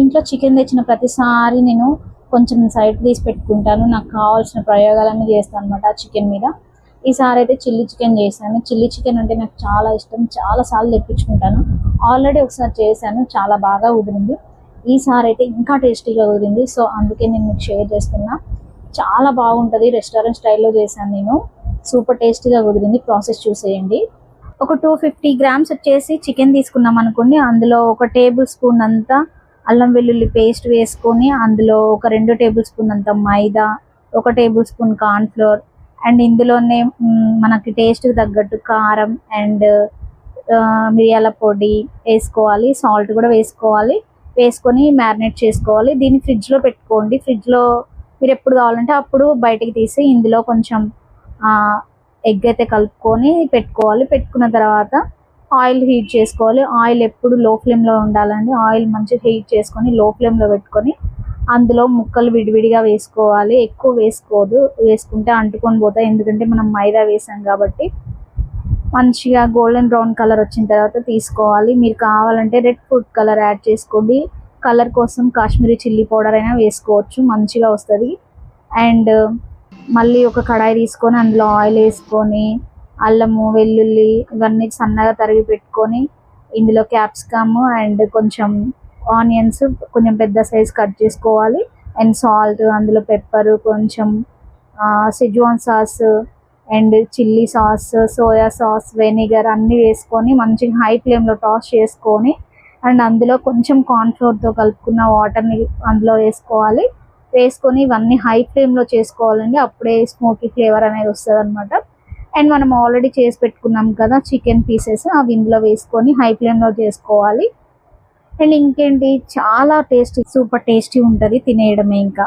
ఇంట్లో చికెన్ తెచ్చిన ప్రతిసారి నేను కొంచెం సైడ్ తీసి పెట్టుకుంటాను. నాకు కావాల్సిన ప్రయోగాలన్నీ చేస్తాను అనమాట చికెన్ మీద. ఈసారి అయితే చిల్లీ చికెన్ చేశాను. చిల్లీ చికెన్ అంటే నాకు చాలా ఇష్టం, చాలా సార్లు తెప్పించుకుంటాను. ఆల్రెడీ ఒకసారి చేశాను, చాలా బాగా కుదిరింది. ఈసారి అయితే ఇంకా టేస్టీగా కుదిరింది. సో అందుకే నేను మీకు షేర్ చేస్తున్నా. చాలా బాగుంటుంది, రెస్టారెంట్ స్టైల్లో చేశాను నేను. సూపర్ టేస్టీగా కుదిరింది. ప్రాసెస్ చూసేయండి. ఒక 250 గ్రామ్స్ వచ్చేసి చికెన్ తీసుకున్నాం అనుకోండి. అందులో ఒక టేబుల్ స్పూన్ అంతా అల్లం వెల్లుల్లి పేస్ట్ వేసుకొని, అందులో ఒక 2 టేబుల్ స్పూన్ అంత మైదా, 1 టేబుల్ స్పూన్ కార్న్ఫ్లోర్, అండ్ ఇందులోనే మనకి టేస్ట్కి తగ్గట్టు కారం అండ్ మిరియాల పొడి వేసుకోవాలి. సాల్ట్ కూడా వేసుకోవాలి. వేసుకొని మ్యారినేట్ చేసుకోవాలి. దీన్ని ఫ్రిడ్జ్లో పెట్టుకోండి. ఫ్రిడ్జ్లో మీరు ఎప్పుడు కావాలంటే అప్పుడు బయటికి తీసి ఇందులో కొంచెం ఎగ్ అయితే కలుపుకొని పెట్టుకోవాలి. పెట్టుకున్న తర్వాత ఆయిల్ హీట్ చేసుకోవాలి. ఆయిల్ ఎప్పుడు లో ఫ్లేమ్లో ఉండాలండి. ఆయిల్ మంచిగా హీట్ చేసుకొని లో ఫ్లేమ్లో పెట్టుకొని అందులో ముక్కలు విడివిడిగా వేసుకోవాలి. ఎక్కువ వేసుకోవద్దు, వేసుకుంటే అంటుకొని పోతాయి. ఎందుకంటే మనం మైదా వేసాం కాబట్టి. మంచిగా గోల్డెన్ బ్రౌన్ కలర్ వచ్చిన తర్వాత తీసుకోవాలి. మీరు కావాలంటే రెడ్ ఫుడ్ కలర్ యాడ్ చేసుకోండి. కలర్ కోసం కాశ్మీరీ చిల్లీ పౌడర్ అయినా వేసుకోవచ్చు, మంచిగా వస్తుంది. అండ్ మళ్ళీ ఒక కడాయి తీసుకొని అందులో ఆయిల్ వేసుకొని అల్లము వెల్లుల్లి ఇవన్నీ సన్నగా తరిగి పెట్టుకొని ఇందులో క్యాప్సికమ్ అండ్ కొంచెం ఆనియన్స్ కొంచెం పెద్ద సైజ్ కట్ చేసుకోవాలి. అండ్ సాల్ట్, అందులో పెప్పర్, కొంచెం Schezwan sauce and chilli sauce, soya sauce, vinegar అన్నీ వేసుకొని మంచిగా హై ఫ్లేమ్లో టాస్ చేసుకొని అండ్ అందులో కొంచెం కార్న్ఫ్లోర్తో కలుపుకున్న వాటర్ని అందులో వేసుకోవాలి. వేసుకొని ఇవన్నీ హై ఫ్లేమ్లో చేసుకోవాలండి. అప్పుడే స్మోకీ ఫ్లేవర్ అనేది వస్తుంది అనమాట. అండ్ మనం ఆల్రెడీ చేసి పెట్టుకున్నాం కదా చికెన్ పీసెస్, అవి ఇందులో వేసుకొని హై ఫ్లేమ్లో చేసుకోవాలి. అండ్ ఇంకేంటి, చాలా టేస్టీ, సూపర్ టేస్టీ ఉంటుంది, తినేయడమే ఇంకా.